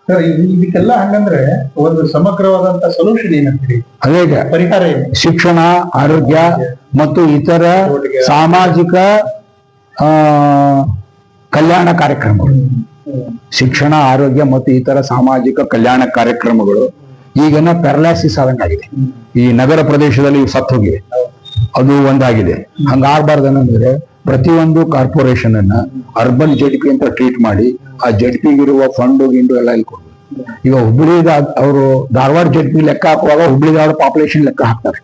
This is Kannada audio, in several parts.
ಇದಕ್ಕೆಲ್ಲ ಹಂಗಂದ್ರೆ ಒಂದು ಸಮಗ್ರವಾದಂತ ಸೊಲ್ಯೂಷನ್ ಏನಂತೀರಿ? ಅದೇ ಪರಿಹಾರ ಏನು? ಶಿಕ್ಷಣ, ಆರೋಗ್ಯ ಮತ್ತು ಇತರ ಸಾಮಾಜಿಕ ಕಲ್ಯಾಣ ಕಾರ್ಯಕ್ರಮಗಳು. ಶಿಕ್ಷಣ, ಆರೋಗ್ಯ ಮತ್ತು ಇತರ ಸಾಮಾಜಿಕ ಕಲ್ಯಾಣ ಕಾರ್ಯಕ್ರಮಗಳು ಈಗೇನ ಪ್ಯಾರಲೈಸಿಸ್ ಆದಂಗಾಗಿದೆ. ಈ ನಗರ ಪ್ರದೇಶದಲ್ಲಿ ಸತ್ತು ಹೋಗಿದೆ, ಅದು ಒಂದಾಗಿದೆ. ಹಂಗಾಗಬಾರ್ದನಂದ್ರೆ ಪ್ರತಿಯೊಂದು ಕಾರ್ಪೊರೇಷನ್ ಅನ್ನ ಅರ್ಬನ್ ಜೆಡ್ಪಿ ಅಂತ ಟ್ರೀಟ್ ಮಾಡಿ ಆ ಜೆಡ್ಪಿಗಿರುವ ಫಂಡು ಗಿಂಡು ಎಲ್ಲ ಇಲ್ಲಿ ಕೊಡ್ಬೇಕು. ಈಗ ಹುಬ್ಳಿ ಅವರು ಧಾರವಾಡ ಜೆಡ್ಪಿ ಲೆಕ್ಕ ಹಾಕುವಾಗ ಹುಬ್ಳಿ ಧಾರವಾಡ ಪಾಪ್ಯುಲೇಷನ್ ಲೆಕ್ಕ ಹಾಕ್ತಾರೆ.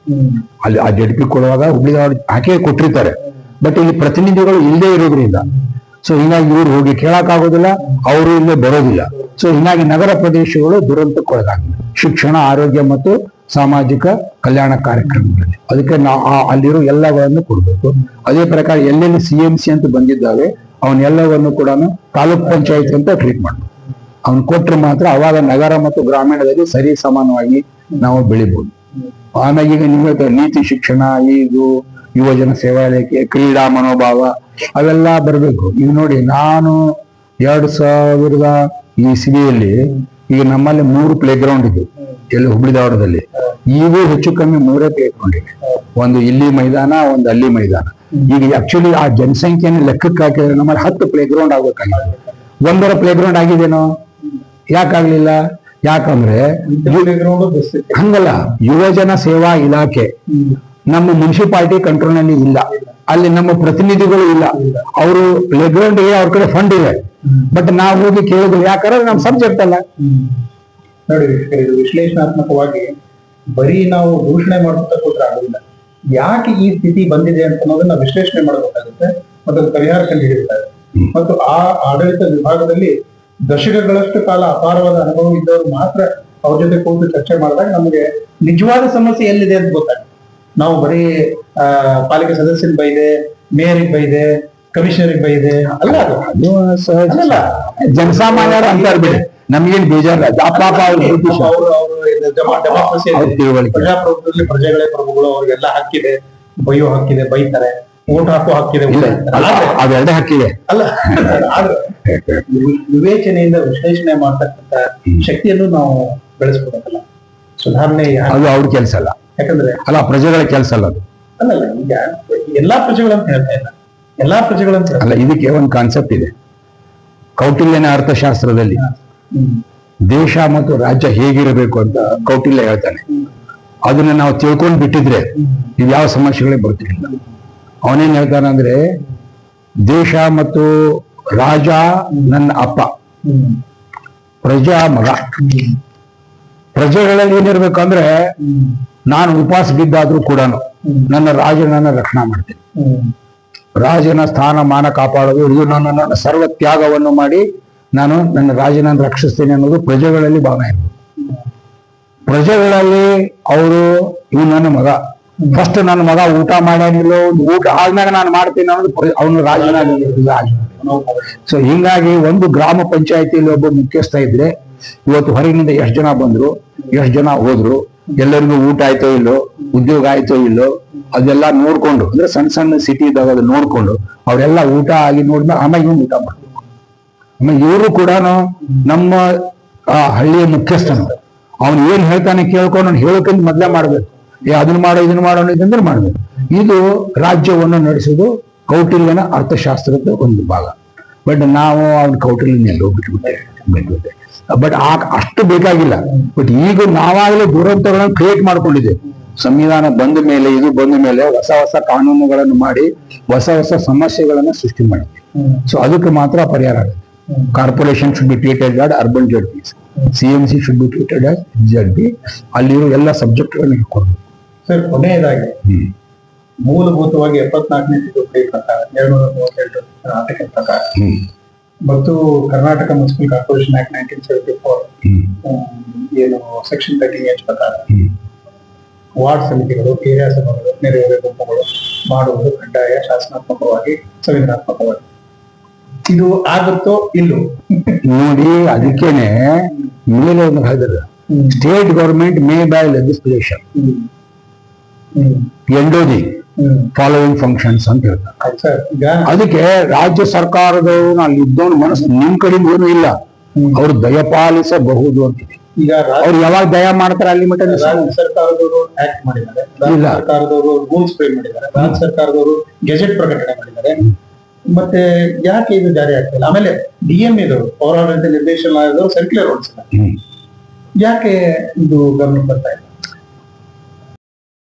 ಅಲ್ಲಿ ಆ ಜೆಡ್ಪಿ ಕೊಡುವಾಗ ಹುಬ್ಳಿ ಧಾರವಾಡ ಹಾಕೇ ಕೊಟ್ಟಿರ್ತಾರೆ. ಬಟ್ ಇಲ್ಲಿ ಪ್ರತಿನಿಧಿಗಳು ಇಲ್ಲದೆ ಇರೋದ್ರಿಂದ ಸೊ ಹೀಗಾಗಿ ಇವ್ರು ಹೋಗಿ ಕೇಳಕ್ ಆಗೋದಿಲ್ಲ, ಅವರು ಇಲ್ಲೇ ಬರೋದಿಲ್ಲ. ಸೊ ಹೀಗಾಗಿ ನಗರ ಪ್ರದೇಶಗಳು ದುರಂತಕ್ಕೊಳಗಾಗಿವೆ ಶಿಕ್ಷಣ, ಆರೋಗ್ಯ ಮತ್ತು ಸಾಮಾಜಿಕ ಕಲ್ಯಾಣ ಕಾರ್ಯಕ್ರಮಗಳಲ್ಲಿ. ಅದಕ್ಕೆ ನಾವು ಅಲ್ಲಿರೋ ಎಲ್ಲಗಳನ್ನು ಕೊಡ್ಬೇಕು. ಅದೇ ಪ್ರಕಾರ ಎಲ್ಲೆಲ್ಲಿ CMC ಅಂತ ಬಂದಿದ್ದಾವೆ ಅವನ್ನೆಲ್ಲವನ್ನು ಕೂಡ ತಾಲೂಕ್ ಪಂಚಾಯತ್ ಅಂತ ಟ್ರೀಟ್ ಮಾಡ್ಬೇಕು. ಅವ್ನು ಕೊಟ್ರೆ ಮಾತ್ರ ಅವಾಗ ನಗರ ಮತ್ತು ಗ್ರಾಮೀಣದಲ್ಲಿ ಸರಿ ಸಮಾನವಾಗಿ ನಾವು ಬೆಳಿಬಹುದು. ಆಮೇಲೆ ಈಗ ನಿಮಗೆ ನೀತಿ ಶಿಕ್ಷಣ, ಇದು ಯುವಜನ ಸೇವಾ ಇಲಾಖೆ, ಕ್ರೀಡಾ ಮನೋಭಾವ ಅವೆಲ್ಲ ಬರಬೇಕು. ಈಗ ನೋಡಿ, ನಾನು 2000 ಇಸವಿಯಲ್ಲಿ ಈಗ ನಮ್ಮಲ್ಲಿ 3 ಪ್ಲೇ ಗ್ರೌಂಡ್ ಇದೆ ಎಲ್ಲಿ ಹುಬ್ಳಿ ಧಾರವಾಡದಲ್ಲಿ. ಈಗೂ ಹೆಚ್ಚು ಕಮ್ಮಿ 3 ಪ್ಲೇ ಗ್ರೌಂಡ್ ಇದೆ. ಒಂದು ಇಲ್ಲಿ ಮೈದಾನ, ಒಂದು ಅಲ್ಲಿ ಮೈದಾನ. ಈಗ ಆಕ್ಚುಲಿ ಆ ಜನಸಂಖ್ಯೆನ ಲೆಕ್ಕಕ್ಕೆ ಹಾಕಿದ್ರೆ ನಮ್ಮಲ್ಲಿ 10 ಪ್ಲೇ ಗ್ರೌಂಡ್ ಆಗ್ಬೇಕಾಗಿದೆ. 1 ಪ್ಲೇ ಗ್ರೌಂಡ್ ಆಗಿದೇನೋ? ಯಾಕಾಗ್ಲಿಲ್ಲ? ಯಾಕಂದ್ರೆ ಹಂಗಲ್ಲ, ಯುವಜನ ಸೇವಾ ಇಲಾಖೆ ನಮ್ಮ ಮುನ್ಸಿಪಾಲಿಟಿ ಕಂಟ್ರೋಲ್ ನಲ್ಲಿ ಇಲ್ಲ, ಅಲ್ಲಿ ನಮ್ಮ ಪ್ರತಿನಿಧಿಗಳು ಇಲ್ಲ. ಅವರು ಪ್ಲೇ ಗ್ರೌಂಡ್ ಅವ್ರ ಕಡೆ ಫಂಡ್ ಇದೆ, ಬಟ್ ನಾವು ಹೋಗಿ ಕೇಳಿದ್ರು. ಯಾಕಂದ್ರೆ ನಮ್ ಸಬ್ಜೆಕ್ಟ್ ಅಲ್ಲ. ನೋಡಿ, ಇದು ವಿಶ್ಲೇಷಣಾತ್ಮಕವಾಗಿ ಬರೀ ನಾವು ಘೋಷಣೆ ಮಾಡ್ತಾ ಕೂತ್ರೆ ಆಗೋದಿಲ್ಲ. ಯಾಕೆ ಈ ಸ್ಥಿತಿ ಬಂದಿದೆ ಅಂತ ಅನ್ನೋದನ್ನ ವಿಶ್ಲೇಷಣೆ ಮಾಡಬೇಕಾಗುತ್ತೆ ಮತ್ತು ಅದು ಪರಿಹಾರ ಕಂಡುಹಿಡಿಯಬೇಕಾಗುತ್ತೆ. ಮತ್ತು ಆ ಆಡಳಿತ ವಿಭಾಗದಲ್ಲಿ ದಶಕಗಳಷ್ಟು ಕಾಲ ಅಪಾರವಾದ ಅನುಭವ ಇದ್ದವರು ಮಾತ್ರ ಅವ್ರ ಜೊತೆ ಕೂತು ಚರ್ಚೆ ಮಾಡಿದಾಗ ನಮಗೆ ನಿಜವಾದ ಸಮಸ್ಯೆ ಎಲ್ಲಿದೆ ಅಂತ ಗೊತ್ತಾಗುತ್ತೆ. ನಾವು ಬರೀ ಪಾಲಿಕೆ ಸದಸ್ಯನ ಬೈದೆ, ಮೇಯರಿಗೆ ಬೈದೆ, ಕಮಿಷನರಿಗೆ ಬೈದೆ ಅಲ್ಲ, ಅದು ಸಹಜ. ಜನಸಾಮಾನ್ಯರು ಅಂತಾರೆ ಬಿಡಿ, ನಮ್ಗೇನ್ ಬೇಜಾರ. ಪ್ರಜಾಪ್ರಭುತ್ವದಲ್ಲಿ ಪ್ರಜೆಗಳೇ ಪ್ರಭುಗಳು, ಅವ್ರಿಗೆಲ್ಲ ಹಕ್ಕಿದೆ, ಬೈಯೋ ಹಕ್ಕಿದೆ, ಬೈತಾರೆ, ಓಟ್ ಹಾಕೋ ಹಕ್ಕಿದೆ, ಅವೆರಡೇ ಹಕ್ಕಿದೆ ಅಲ್ಲ. ಆದ್ರೆ ವಿವೇಚನೆಯಿಂದ ವಿಶ್ಲೇಷಣೆ ಮಾಡ್ತಕ್ಕಂಥ ಶಕ್ತಿಯನ್ನು ನಾವು ಬೆಳೆಸ್ಕೊಬೇಕಲ್ಲ. ಸುಧಾರಣೆ ಅದು ಅವ್ರ ಕೆಲಸ ಅಲ್ಲ, ಯಾಕಂದ್ರೆ ಅಲ್ಲ ಪ್ರಜೆಗಳ ಕೆಲಸ ಅಲ್ಲ ಅದು. ಅಲ್ಲಲ್ಲ, ಈಗ ಎಲ್ಲಾ ಪ್ರಜೆಗಳಂತ ಹೇಳ್ತಾ ಇಲ್ಲ, ಎಲ್ಲಾ ಪ್ರಜೆಗಳಂತ ಅಲ್ಲ. ಇದಕ್ಕೆ ಒಂದು ಕಾನ್ಸೆಪ್ಟ್ ಇದೆ ಕೌಟಿಲ್ಯನ ಅರ್ಥಶಾಸ್ತ್ರದಲ್ಲಿ. ದೇಶ ಮತ್ತು ರಾಜ್ಯ ಹೇಗಿರಬೇಕು ಅಂತ ಕೌಟಿಲ್ಯ ಹೇಳ್ತಾನೆ. ಅದನ್ನ ನಾವು ತಿಳ್ಕೊಂಡ್ ಬಿಟ್ಟಿದ್ರೆ ಇದು ಯಾವ ಸಮಸ್ಯೆಗಳೇ ಬರ್ತಿರ್ಲಿಲ್ಲ. ಅವನೇನ್ ಹೇಳ್ತಾನಂದ್ರೆ, ದೇಶ ಮತ್ತು ರಾಜ ನನ್ನ ಅಪ್ಪ, ಪ್ರಜಾ ಮಗ. ಪ್ರಜೆಗಳಲ್ಲಿ ಏನಿರ್ಬೇಕಂದ್ರೆ, ನಾನು ಉಪವಾಸ ಬಿದ್ದಾದ್ರೂ ಕೂಡ ನನ್ನ ರಾಜನನ್ನ ರಕ್ಷಣಾ ಮಾಡ್ತೇನೆ. ರಾಜನ ಸ್ಥಾನಮಾನ ಕಾಪಾಡೋದು, ಇದು ನನ್ನ ಸರ್ವ ತ್ಯಾಗವನ್ನು ಮಾಡಿ ನಾನು ನನ್ನ ರಾಜನನ್ನು ರಕ್ಷಿಸ್ತೇನೆ ಅನ್ನೋದು ಪ್ರಜೆಗಳಲ್ಲಿ ಭಾವನೆ ಇರ್ಬೇಕು. ಪ್ರಜೆಗಳಲ್ಲಿ ಅವರು ಇವ್ ನನ್ನ ಮಗ, ಫಸ್ಟ್ ನನ್ನ ಮಗ ಊಟ ಮಾಡ್ಯಾನಿಲ್ಲ, ಊಟ ಆದ್ಮ್ಯಾಗ ನಾನು ಮಾಡ್ತೇನೆ ಅನ್ನೋದು ಅವನು ರಾಜನಾಗಿ. ಸೊ ಹಿಂಗಾಗಿ ಒಂದು ಗ್ರಾಮ ಪಂಚಾಯತಿಯಲ್ಲಿ ಒಬ್ಬ ಮುಖ್ಯಸ್ಥ ಇದ್ರೆ, ಇವತ್ತು ಹೊರಗಿನಿಂದ ಎಷ್ಟು ಜನ ಬಂದ್ರು, ಎಷ್ಟು ಜನ ಹೋದ್ರು, ಎಲ್ಲರಿಗೂ ಊಟ ಆಯ್ತೋ ಇಲ್ಲೋ, ಉದ್ಯೋಗ ಆಯ್ತೋ ಇಲ್ಲೋ, ಅದೆಲ್ಲ ನೋಡ್ಕೊಂಡು, ಅಂದ್ರೆ ಸಣ್ಣ ಸಣ್ಣ ಸಿಟಿ ಇದ್ದಾಗ ಅದು ನೋಡ್ಕೊಂಡು ಅವರೆಲ್ಲ ಊಟ ಆಗಿ ನೋಡಿದ್ಮೇಲೆ ಆಮೇಲೆ ಇವ್ನು ಊಟ ಮಾಡ್ಬೇಕು. ಆಮೇಲೆ ಇವರು ಕೂಡ ನಮ್ಮ ಹಳ್ಳಿಯ ಮುಖ್ಯಸ್ಥನು, ಅವನು ಏನ್ ಹೇಳ್ತಾನೆ ಕೇಳ್ಕೊಂಡು ಅವ್ನು ಹೇಳೋಕ್ಕಿಂತ ಮೊದ್ಲೇ ಮಾಡ್ಬೇಕು. ಅದನ್ನ ಮಾಡೋ ಇದನ್ನ ಮಾಡೋ ಇದನ್ನ ಮಾಡ್ಬೇಕು. ಇದು ರಾಜ್ಯವನ್ನು ನಡೆಸೋದು ಕೌಟಿಲ್ಯನ ಅರ್ಥಶಾಸ್ತ್ರದ ಒಂದು ಭಾಗ. ಬಟ್ ನಾವು ಅವ್ನ ಕೌಟಿಲ್ಯನೆಲ್ಲೋ ಬಿಟ್ಬಿಟ್ಟೆ. ಬಟ್ ಅಷ್ಟು ಬೇಕಾಗಿಲ್ಲ. ಬಟ್ ಈಗ ನಾವಾಗಲೇ ದುರಂತಗಳನ್ನು ಕ್ರಿಯೇಟ್ ಮಾಡ್ಕೊಂಡಿದ್ದೇವೆ. ಸಂವಿಧಾನ ಬಂದ ಮೇಲೆ, ಇದು ಬಂದ ಮೇಲೆ ಹೊಸ ಹೊಸ ಕಾನೂನುಗಳನ್ನು ಮಾಡಿ ಹೊಸ ಹೊಸ ಸಮಸ್ಯೆಗಳನ್ನ ಸೃಷ್ಟಿ ಮಾಡಿದ್ವಿ. ಸೊ ಅದಕ್ಕೆ ಮಾತ್ರ ಪರಿಹಾರ ಆಗುತ್ತೆ. Corporation should be treated as urban ZP, CMC should be treated as ZP. ಅಲ್ಲಿರೋ ಎಲ್ಲ ಸಬ್ಜೆಕ್ಟ್ಗಳನ್ನ ಕೊಡ್ಬೇಕು. ಸರ್, ಕೊನೆಯದಾಗಿ ಮೂಲಭೂತವಾಗಿ 74ನೇ ತಿದ್ದುಪಡಿ ಪ್ರಕಾರ 232 ಕರ್ನಾಟಕ ಪ್ರಕಾರ ಮತ್ತು ಕರ್ನಾಟಕ ಮುನ್ಸಿಪಲ್ ಕಾರ್ಪೊರೇಷನ್ ಆಕ್ಟ್ 1974 ಏನು ಸೆಕ್ಷನ್ 13H ಪ್ರಕಾರ ವಾರ್ಡ್ ಸಮಿತಿಗಳು, ಏರಿಯಾ ಸಭೆಗಳು, ನೆರೆಹೊರೆ ಗುಂಪುಗಳು ಮಾಡುವುದು ಕಡ್ಡಾಯ, ಶಾಸನಾತ್ಮಕವಾಗಿ, ಸಂವಿಧಾನಾತ್ಮಕವಾಗಿ. ಇದು ಆಗುತ್ತೋ ಇಲ್ಲೋ ನೋಡಿ. ಅದಕ್ಕೇನೆ ಮೇಲೆ ಒಂದು ಹೇಳಿದ್ರು, state government may by legislation endow the following functions ಅಂತ ಹೇಳ್ತಾರೆ. ಅದಕ್ಕೆ ರಾಜ್ಯ ಸರ್ಕಾರದವರು ಅಲ್ಲಿ ಇದ್ದವನು ಮನಸ್ಸು ನಿಮ್ ಕಡೆಯಿಂದ ಏನು ಇಲ್ಲ, ಅವರು ದಯಪಾಲಿಸಬಹುದು ಅಂತಿದೆ. ಈಗ ಅವ್ರು ಯಾವಾಗ ದಯ ಮಾಡ್ತಾರೆ ಅಲ್ಲಿ ಮಟ್ಟ ರಾಜ್ಯ ಸರ್ಕಾರದವರು ಆಕ್ಟ್ ಮಾಡಿದ್ದಾರೆ, ರಾಜ್ಯ ಸರ್ಕಾರದವರು ರೂಲ್ಸ್ ಫ್ರೇಮ್ ಮಾಡಿದ್ದಾರೆ, ರಾಜ್ಯ ಸರ್ಕಾರದವರು ಗೆಜೆಟ್ ಪ್ರಕಟಣೆ ಮಾಡಿದ್ದಾರೆ. ಮತ್ತೆ ಯಾಕೆ ಇದು ಜಾರಿ ಆಗ್ತಿಲ್ಲ? ಆಮೇಲೆ DMA ಪೌರಾಡಳಿತ ನಿರ್ದೇಶನಾಲಯದವರು ಸರ್ಕ್ಯುಲರ್ ಹೊರಡಿಸಿದ್ದಾರೆ. ಯಾಕೆ ಇದು ಗಮನಕ್ಕೆ ಬರ್ತಾ ಇಲ್ಲ?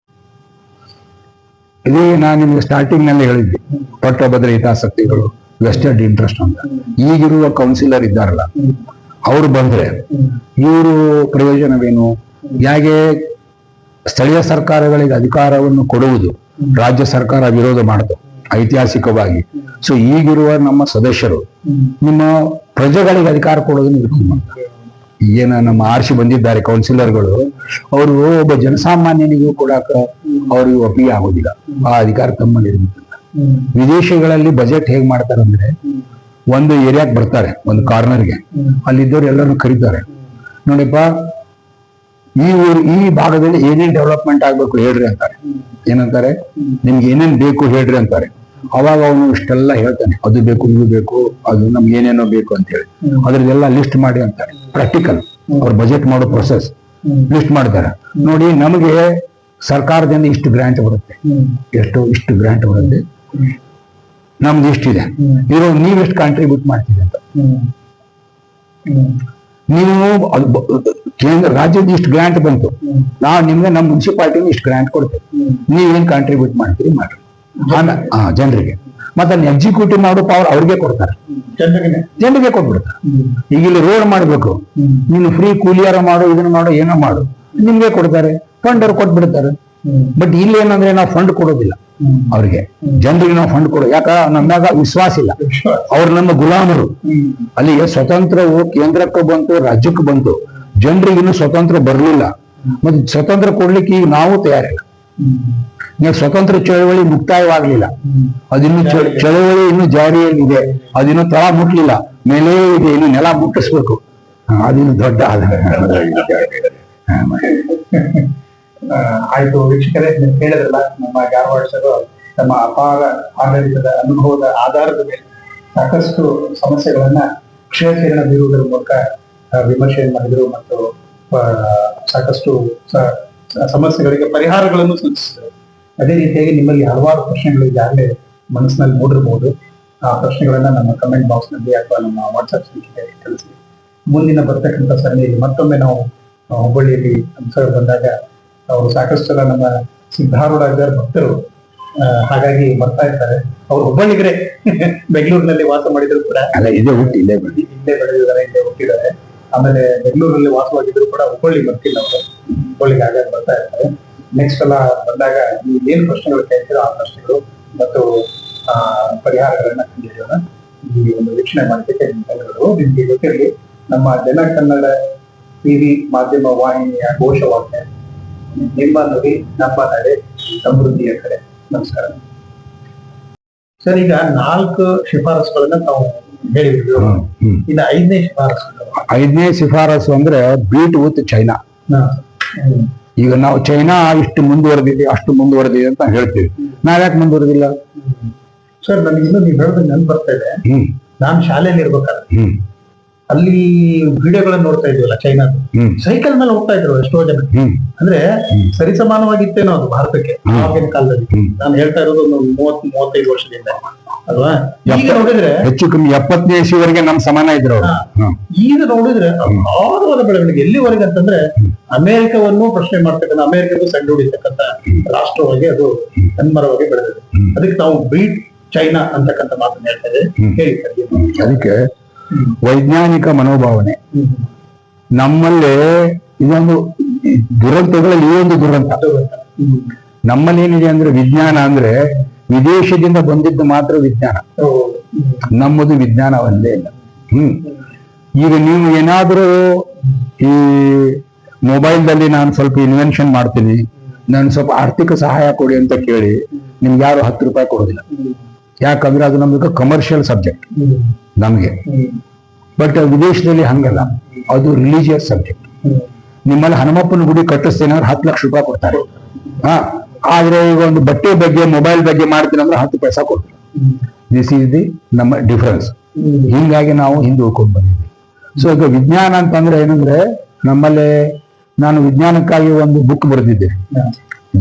ಇದೇ ನಾನು ನಿಮ್ಗೆ ಸ್ಟಾರ್ಟಿಂಗ್ ನಲ್ಲಿ ಹೇಳಿದ್ದೆ, ಪಟ್ಟಭದ್ರ ಹಿತಾಸಕ್ತಿಗಳು, ವೆಸ್ಟೆಡ್ ಇಂಟ್ರೆಸ್ಟ್ ಅಂತ. ಈಗಿರುವ ಕೌನ್ಸಿಲರ್ ಇದ್ದಾರಲ್ಲ, ಅವರು ಬಂದ್ರೆ ಇವರು ಪ್ರಯೋಜನವೇನು? ಹೇಗೆ ಸ್ಥಳೀಯ ಸರ್ಕಾರಗಳಿಗೆ ಅಧಿಕಾರವನ್ನು ಕೊಡುವುದು ರಾಜ್ಯ ಸರ್ಕಾರ ವಿರೋಧ ಮಾಡಿತು ಐತಿಹಾಸಿಕವಾಗಿ. ಸೊ ಈಗಿರುವ ನಮ್ಮ ಸದಸ್ಯರು ನಿಮ್ಮ ಪ್ರಜೆಗಳಿಗೆ ಅಧಿಕಾರ ಕೊಡೋದನ್ನು ವಿರೋಧ ಮಾಡ್ತಾರೆ. ಏನ ನಮ್ಮ ಆರ್ಸಿ ಬಂದಿದ್ದಾರೆ ಕೌನ್ಸಿಲರ್ಗಳು, ಅವರು ಒಬ್ಬ ಜನಸಾಮಾನ್ಯನಿಗೂ ಕೊಡಾಕ ಅವ್ರಿಗೆ ಒಪ್ಪಿಗೆ ಆಗೋದಿಲ್ಲ. ಆ ಅಧಿಕಾರ ತಮ್ಮಲ್ಲಿ ಇರುವುದಿಲ್ಲ. ವಿದೇಶಗಳಲ್ಲಿ ಬಜೆಟ್ ಹೇಗ್ ಮಾಡ್ತಾರೆ ಅಂದ್ರೆ, ಒಂದು ಏರಿಯಾಕ್ ಬರ್ತಾರೆ, ಒಂದು ಕಾರ್ನರ್ಗೆ, ಅಲ್ಲಿದ್ದವ್ರು ಎಲ್ಲರನ್ನು ಕರೀತಾರೆ. ನೋಡಿಪ್ಪ, ಈ ಭಾಗದಲ್ಲಿ ಏನೇನ್ ಡೆವಲಪ್ಮೆಂಟ್ ಆಗ್ಬೇಕು ಹೇಳ್ರಿ ಅಂತಾರೆ. ಏನಂತಾರೆ? ನಿಮ್ಗೆ ಏನೇನ್ ಬೇಕು ಹೇಳ್ರಿ ಅಂತಾರೆ. ಅವಾಗ ಅವನು ಇಷ್ಟೆಲ್ಲ ಹೇಳ್ತಾನೆ, ಅದು ಬೇಕು, ಇದು ಬೇಕು, ಅದು ನಮ್ಗೆ ಏನೇನೋ ಬೇಕು ಅಂತ ಹೇಳಿ ಅದ್ರದ್ದೆಲ್ಲ ಲಿಸ್ಟ್ ಮಾಡಿ ಅಂತಾರೆ. ಪ್ರಾಕ್ಟಿಕಲ್ ಅವ್ರ ಬಜೆಟ್ ಮಾಡೋ ಪ್ರೊಸೆಸ್ ಲಿಸ್ಟ್ ಮಾಡ್ತಾರೆ. ನೋಡಿ, ನಮಗೆ ಸರ್ಕಾರದಿಂದ ಇಷ್ಟು ಗ್ರಾಂಟ್ ಬರುತ್ತೆ, ಇಷ್ಟು ಗ್ರಾಂಟ್ ಬರುತ್ತೆ, ನಮ್ದು ಇಷ್ಟಿದೆ, ಇರೋ ನೀವೆಷ್ಟು ಕಾಂಟ್ರಿಬ್ಯೂಟ್ ಮಾಡ್ತೀವಿ ಅಂತ. ನೀವು ಕೇಂದ್ರ ರಾಜ್ಯದ ಇಷ್ಟು ಗ್ರಾಂಟ್ ಬಂತು, ನಾವು ನಿಮ್ಗೆ ನಮ್ಮ ಮುನ್ಸಿಪಾಲಿಟಿನ ಇಷ್ಟು ಗ್ರಾಂಟ್ ಕೊಡ್ತೇವೆ, ನೀವೇನ್ ಕಾಂಟ್ರಿಬ್ಯೂಟ್ ಮಾಡ್ತೀರಿ ಮಾಡ್ರಿ ಜನರಿಗೆ. ಮತ್ತೆ ಅದನ್ನ ಎಕ್ಸಿಕ್ಯೂಟಿವ್ ಮಾಡೋ ಪವರ್ ಅವ್ರಿಗೆ ಕೊಡ್ತಾರೆ, ಜನರಿಗೆ ಕೊಟ್ಬಿಡ್ತಾರೆ. ಈಗ ಇಲ್ಲಿ ರೋಡ್ ಮಾಡ್ಬೇಕು, ನೀನು ಫ್ರೀ ಕೂಲಿಯಾರ ಮಾಡು, ಇದನ್ನ ಮಾಡು, ಏನೋ ಮಾಡು, ನಿಮ್ಗೆ ಕೊಡ್ತಾರೆ, ಫಂಡ್ ಅವ್ರು ಕೊಟ್ಬಿಡ್ತಾರೆ. ಬಟ್ ಇಲ್ಲಿ ಏನಂದ್ರೆ ನಾವು ಫಂಡ್ ಕೊಡೋದಿಲ್ಲ ಅವ್ರಿಗೆ, ಜನರಿಗೆ ನಾವು ಫಂಡ್ ಕೊಡೋ. ಯಾಕ? ನಮ್ಮಾಗ ವಿಶ್ವಾಸ ಇಲ್ಲ, ಅವ್ರು ನಮ್ಮ ಗುಲಾಮರು. ಅಲ್ಲಿಗೆ ಸ್ವತಂತ್ರವು ಕೇಂದ್ರಕ್ಕೆ ಬಂತು, ರಾಜ್ಯಕ್ಕೆ ಬಂತು, ಜನರಿಗೆ ಇನ್ನೂ ಸ್ವತಂತ್ರ ಬರಲಿಲ್ಲ. ಮತ್ತೆ ಸ್ವತಂತ್ರ ಕೊಡ್ಲಿಕ್ಕೆ ಈಗ ನಾವು ತಯಾರಿಲ್ಲ. ಸ್ವತಂತ್ರ ಚಳವಳಿ ಮುಕ್ತಾಯವಾಗ್ಲಿಲ್ಲ, ಅದಿನ್ನು ಚಳವಳಿ ಇನ್ನು ಜಾರಿಯಲ್ಲಿದೆ, ಅದಿನ್ನು ತಳ ಮುಟ್ಲಿಲ್ಲ, ಮೇಲೆ ಇದೆ, ಇನ್ನು ನೆಲ ಮುಟ್ಟಿಸ್ಬೇಕು. ಅದಿನ್ನು ದೊಡ್ಡ ಆಯ್ತು. ವೀಕ್ಷಕರೇ, ನೀವು ಕೇಳಿದ್ರಲ್ಲ, ನಮ್ಮ ಗಾರವಾಡ ಸರ್ ತಮ್ಮ ಅಪಾರ ಆಡಳಿತದ ಅನುಭವದ ಆಧಾರದ ಮೇಲೆ ಸಾಕಷ್ಟು ಸಮಸ್ಯೆಗಳನ್ನ ಕ್ಷೇತ್ರಣ ಬೀರುವುದರ ಮೂಲಕ ವಿಮರ್ಶೆ ಮಾಡಿದ್ರು ಮತ್ತು ಸಾಕಷ್ಟು ಸಮಸ್ಯೆಗಳಿಗೆ ಪರಿಹಾರಗಳನ್ನು ಸೂಚಿಸಿದರು. ಅದೇ ರೀತಿಯಾಗಿ ನಿಮ್ಮಲ್ಲಿ ಹಲವಾರು ಪ್ರಶ್ನೆಗಳು ಈಗಾಗಲೇ ಮನಸ್ಸಿನಲ್ಲಿ ಮೂಡಿರಬಹುದು. ಆ ಪ್ರಶ್ನೆಗಳನ್ನ ನಮ್ಮ ಕಮೆಂಟ್ ಬಾಕ್ಸ್ ನಲ್ಲಿ ಅಥವಾ ನಮ್ಮ ವಾಟ್ಸ್ಆಪ್ ಸಂಖ್ಯೆಗೆ ತಿಳಿಸಿ. ಮುಂದಿನ ಬರ್ತಕ್ಕಂಥ ಸರಣಿಯಲ್ಲಿ ಮತ್ತೊಮ್ಮೆ ನಾವು ಹುಬ್ಬಳ್ಳಿಯಲ್ಲಿ ಸರ್ ಬಂದಾಗ ಅವರು ಸಾಕಷ್ಟು ಸಲ ನಮ್ಮ ಸಿದ್ಧಾರೂಢ ಭಕ್ತರು, ಹಾಗಾಗಿ ಬರ್ತಾ ಇರ್ತಾರೆ. ಅವರು ಹುಬ್ಬಳ್ಳಿಗರೇ, ಬೆಂಗಳೂರಿನಲ್ಲಿ ವಾಸ ಮಾಡಿದ್ರು ಕೂಡ ಇಲ್ಲೇ ಬೆಳೆದಿದ್ದಾರೆ, ಇಲ್ಲೇ ಹುಟ್ಟಿದ್ದಾರೆ. ಆಮೇಲೆ ಬೆಂಗಳೂರಲ್ಲಿ ವಾಸವಾಗಿದ್ರು ಕೂಡ ಹುಬ್ಬಳ್ಳಿ ಬರ್ತಿಲ್ಲ ಅವರು, ಹುಬ್ಬಳ್ಳಿಗೆ ಆಗಾಗ ಬರ್ತಾ ಇರ್ತಾರೆ. ನೆಕ್ಸ್ಟ್ ಎಲ್ಲ ಬಂದಾಗ ನೀವು ಏನು ಪ್ರಶ್ನೆಗಳು ಕೇಳ್ತೀರೋ ಆ ಪ್ರಶ್ನೆಗಳು ಮತ್ತು ಪರಿಹಾರಗಳನ್ನ ಕಂಡುಹಿಡಿಯೋಣ. ಈ ಒಂದು ವೀಕ್ಷಣೆ ಮಾಡಿದ್ದಕ್ಕೆ ಧನ್ಯವಾದಗಳು. ನಿಮ್ಗೆ ಗೊತ್ತಿರಲಿ, ನಮ್ಮ ಜನ ಕನ್ನಡ TV ಮಾಧ್ಯಮ ವಾಹಿನಿಯ ಘೋಷವಾಕ್ಯ ನಿಮ್ಮ ನುಡಿ ನಮ್ಮ ನಡೆ ಸಮೃದ್ಧಿಯ ಕಡೆ. ನಮಸ್ಕಾರ ಸರ್. ಈಗ 4 ಶಿಫಾರಸುಗಳನ್ನ ತಾವು ಹೇಳಿದ್ರು, ಇನ್ನು 5ನೇ ಶಿಫಾರಸು. 5ನೇ ಶಿಫಾರಸು ಅಂದ್ರೆ ಬೀಟ್ ವಿತ್ ಚೈನಾ. ಈಗ ನಾವು ಚೈನಾ ಇಷ್ಟು ಮುಂದುವರೆದಿದೆ, ಅಷ್ಟು ಮುಂದುವರೆದಿದೆ ಅಂತ ಹೇಳ್ತೀವಿ. ನಾವ್ಯಾಕೆ ಮುಂದುವರೆದಿಲ್ಲ ಸರ್? ನನಗೆ ಇನ್ನೂ ನೀವು ಹೇಳೋದಕ್ಕೆ ನೆನಪು ಬರ್ತಾ ಇದೆ. ನಾನು ಶಾಲೆಯಲ್ಲಿ ಇರ್ಬೇಕಾದ್ರೆ ಅಲ್ಲಿ ವಿಡಿಯೋಗಳನ್ನ ನೋಡ್ತಾ ಇದ್ವಲ್ಲ, ಚೈನಾದ ಸೈಕಲ್ ಮೇಲೆ ಹೋಗ್ತಾ ಇದ್ರು ಎಷ್ಟೋ ಜನ. ಅಂದ್ರೆ ಸರಿಸಮಾನವಾಗಿತ್ತೇನೋ ಅದು ಭಾರತಕ್ಕೆ ಆಗಿನ ಕಾಲದಲ್ಲಿ. ನಾನು ಹೇಳ್ತಾ ಇರೋದು ಒಂದು 30-35 ವರ್ಷದಿಂದ ಅಲ್ವಾ? ಈಗ ನೋಡಿದ್ರೆ ಹೆಚ್ಚು ಕಮ್ಮಿ 70ನೇ ಇಸ್ವಿವರೆಗೆ ನಮ್ ಸಮಾನ ಇದ್ರು. ಈಗ ನೋಡಿದ್ರೆ ಅಪಾರವಾದ ಬೆಳವಣಿಗೆ. ಎಲ್ಲಿವರೆಗೆ ಅಂತಂದ್ರೆ ಅಮೆರಿಕವನ್ನು ಪ್ರಶ್ನೆ ಮಾಡ್ತಕ್ಕಂಥ, ಅಮೆರಿಕಕ್ಕೂ ಸಣ್ಣ ಹೊಡಿತಕ್ಕಂಥ ರಾಷ್ಟ್ರವಾಗಿ ಅದು ತನ್ಮರವಾಗಿ ಬೆಳೆದಿದೆ. ಅದಕ್ಕೆ ನಾವು ಬೀಟ್ ಚೈನಾ ಅಂತಕ್ಕಂಥ ಮಾತನ್ನ ಹೇಳ್ತಾ ಇದ್ದೇವೆ. ಹೇಳಿ ಸರ್. ಅದಕ್ಕೆ ವೈಜ್ಞಾನಿಕ ಮನೋಭಾವನೆ ನಮ್ಮಲ್ಲಿ ಇದೊಂದು ದುರಂತಗಳಲ್ಲಿ ಈ ಒಂದು ದುರಂತ. ನಮ್ಮಲ್ಲಿ ಏನಿದೆ ಅಂದ್ರೆ, ವಿಜ್ಞಾನ ಅಂದ್ರೆ ವಿದೇಶದಿಂದ ಬಂದಿದ್ದು ಮಾತ್ರ ವಿಜ್ಞಾನ, ನಮ್ಮದು ವಿಜ್ಞಾನ ಒಂದೇ ಇಲ್ಲ. ಈಗ ನೀವು ಏನಾದ್ರೂ ಈ ಮೊಬೈಲ್ದಲ್ಲಿ ನಾನು ಸ್ವಲ್ಪ ಇನ್ವೆನ್ಷನ್ ಮಾಡ್ತೀನಿ, ನಾನು ಸ್ವಲ್ಪ ಆರ್ಥಿಕ ಸಹಾಯ ಕೊಡಿ ಅಂತ ಕೇಳಿ ನಿಮ್ಗೆ ಯಾರು 10 ರೂಪಾಯಿ ಕೊಡೋದಿಲ್ಲ. ಯಾಕಂದ್ರೆ ಅದು ನಮ್ಗೆ ಕಮರ್ಷಿಯಲ್ ಸಬ್ಜೆಕ್ಟ್ ನಮ್ಗೆ. ಬಟ್ ವಿದೇಶದಲ್ಲಿ ಹಂಗಲ್ಲ, ಅದು ರಿಲಿಜಿಯಸ್ ಸಬ್ಜೆಕ್ಟ್. ನಿಮ್ಮಲ್ಲಿ ಹನುಮಪ್ಪನ ಗುಡಿ ಕಟ್ಟಿಸ್ತೇನೆ ಅಂದ್ರೆ 10 ಲಕ್ಷ ರೂಪಾಯಿ ಕೊಡ್ತಾರೆ. ಆದ್ರೆ ಈಗ ಒಂದು ಬಟ್ಟೆ ಬಗ್ಗೆ, ಮೊಬೈಲ್ ಬಗ್ಗೆ ಮಾಡ್ತೀನಿ ಅಂದ್ರೆ 10 ಪೈಸಾ ಕೊಡ್ತಾರೆ. ದಿಸ್ ಈಸ್ ದಿ ನಮ್ಮ ಡಿಫರೆನ್ಸ್. ಹಿಂಗಾಗಿ ನಾವು ಹಿಂದೆ ಉಳ್ಕೊಂಡು ಬಂದಿದ್ವಿ. ಸೊ ಈಗ ವಿಜ್ಞಾನ ಅಂತಂದ್ರೆ ಏನಂದ್ರೆ ನಮ್ಮಲ್ಲಿ ನಾನು ವಿಜ್ಞಾನಕ್ಕಾಗಿ ಒಂದು ಬುಕ್ ಬರೆದಿದ್ದೆ,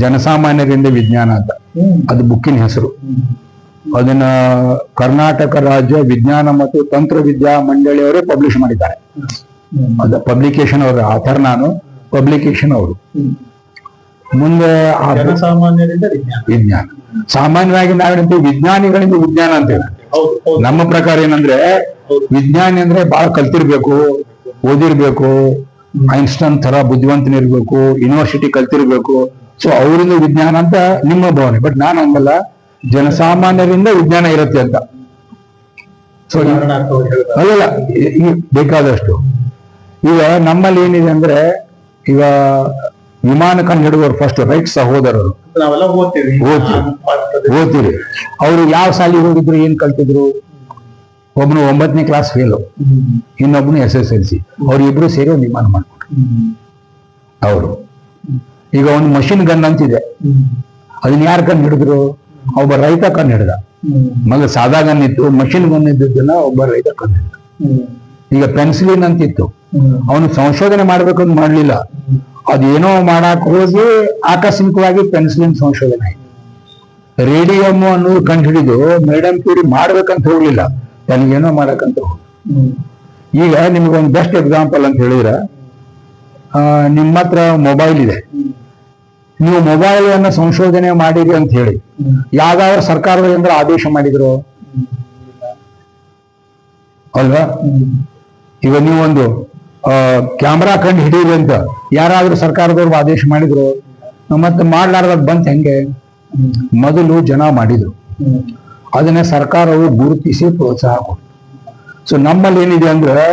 ಜನಸಾಮಾನ್ಯರಿಂದ ವಿಜ್ಞಾನ ಅಂತ. ಅದು ಬುಕ್ಕಿನ ಹೆಸರು. ಅದನ್ನ ಕರ್ನಾಟಕ ರಾಜ್ಯ ವಿಜ್ಞಾನ ಮತ್ತು ತಂತ್ರವಿದ್ಯಾ ಮಂಡಳಿಯವರೇ ಪಬ್ಲಿಷ್ ಮಾಡಿದ್ದಾರೆ. ಅದ ಪಬ್ಲಿಕೇಶನ್ ಅವರ ಆಥರ್ ನಾನು, ಪಬ್ಲಿಕೇಶನ್ ಅವರು. ಮುಂದೆ ಜನಸಾಮಾನ್ಯರಿಂದ ವಿಜ್ಞಾನ, ಸಾಮಾನ್ಯವಾಗಿ ನಾವೇನಂತೀವಿ ವಿಜ್ಞಾನಿಗಳಿಂದ ವಿಜ್ಞಾನ ಅಂತೇವೆ. ನಮ್ಮ ಪ್ರಕಾರ ಏನಂದ್ರೆ ವಿಜ್ಞಾನಿ ಅಂದ್ರೆ ಬಹಳ ಕಲ್ತಿರ್ಬೇಕು, ಓದಿರ್ಬೇಕು, ಐನ್ಸ್ಟೈನ್ ತರ ಬುದ್ಧಿವಂತನಿರ್ಬೇಕು, ಯೂನಿವರ್ಸಿಟಿ ಕಲ್ತಿರ್ಬೇಕು. ಸೊ ಅವರಿಂದ ವಿಜ್ಞಾನ ಅಂತ ನಿಮ್ಮ ಭಾವನೆ. ಬಟ್ ನಾನು ಹಂಗಲ್ಲ, ಜನಸಾಮಾನ್ಯರಿಂದ ವಿಜ್ಞಾನ ಇರುತ್ತೆ ಅಂತ. ಸೊ ಅಲ್ಲ, ಈಗ ಬೇಕಾದಷ್ಟು. ಈಗ ನಮ್ಮಲ್ಲಿ ಏನಿದೆ ಅಂದ್ರೆ, ಈಗ ವಿಮಾನ ಕಂಡು ಹಿಡಿದವರು ಫಸ್ಟ್ ರೈಟ್ ಸಹೋದರರು ನಾವೆಲ್ಲ ಓದ್ತೀರಿ. ಅವರು ಯಾವ ಶಾಲೆಗೆ ಹೋಗಿದ್ರು, ಏನ್ ಕಲ್ತಿದ್ರು? ಒಬ್ನು 9ನೇ ಕ್ಲಾಸ್ ಫೇಲು, ಇನ್ನೊಬ್ನು SSLC. ಅವ್ರಿಬ್ರು ಸೇರಿ ಒಂದು ವಿಮಾನ ಮಾಡ್ಕೊಂಡ್ರು ಅವರು. ಈಗ ಒಂದು ಮಷಿನ್ ಗನ್ ಅಂತಿದೆ, ಅದನ್ನ ಯಾರು ಕಂಡು ಹಿಡಿದ್ರು? ಒಬ್ಬ ರೈತ ಕಂಡು ಹಿಡ್ದ. ಮೊದಲು ಸಾದಾ ಗನ್ ಇತ್ತು, ಮಷಿನ್ ಗನ್ ಇದ್ದದನ್ನ ಒಬ್ಬ ರೈತ ಕಂಡು ಹಿಡ್ದ. ಈಗ ಪೆನ್ಸಿಲಿನ್ ಅಂತಿತ್ತು, ಅವನು ಸಂಶೋಧನೆ ಮಾಡ್ಬೇಕಂತ ಮಾಡ್ಲಿಲ್ಲ, ಅದೇನೋ ಮಾಡಕ್ ಹೋಗಿ ಆಕಸ್ಮಿಕವಾಗಿ ಪೆನ್ಸಿಲಿನ್ ಸಂಶೋಧನೆ ಆಯ್ತು. ರೇಡಿಯಂ ಅನ್ನೋದು ಕಂಡು ಹಿಡಿದು ಮೇಡಮ್ ಕ್ಯೂರಿ ಮಾಡ್ಬೇಕಂತ ಹೋಗ್ಲಿಲ್ಲ, ತನಗೇನೋ ಮಾಡಕ್ಕಂತ ಹೋಗಿ. ಈಗ ನಿಮ್ಗೊಂದು ಬೆಸ್ಟ್ ಎಕ್ಸಾಂಪಲ್ ಅಂತ ಹೇಳಿದ್ರೆ, ನಿಮ್ಮ ಹತ್ರ ಮೊಬೈಲ್ ಇದೆ, ನೀವು ಮೊಬೈಲ್ ಅನ್ನ ಸಂಶೋಧನೆ ಮಾಡಿರಿ ಅಂತ ಹೇಳಿ ಯಾವ್ದಾದ್ರು ಸರ್ಕಾರದಿಂದ ಆದೇಶ ಮಾಡಿದ್ರು ಅಲ್ವಾ? ಈಗ ನೀವೊಂದು ಕ್ಯಾಮ್ರಾ ಕಂಡು ಹಿಡೀರಿ ಅಂತ ಯಾರಾದ್ರೂ ಸರ್ಕಾರದವ್ರು ಆದೇಶ ಮಾಡಿದ್ರು? ಮತ್ತೆ ಮಾಡ್ಲಾರ್ದ ಬಂತ ಹೆಂಗೆ? ಮೊದಲು ಜನ ಮಾಡಿದ್ರು, ಅದನ್ನ ಸರ್ಕಾರವು ಗುರುತಿಸಿ ಪ್ರೋತ್ಸಾಹ ಕೊಡ್ತು. ಸೊ ನಮ್ಮಲ್ಲಿ ಏನಿದೆ ಅಂದ್ರೆ,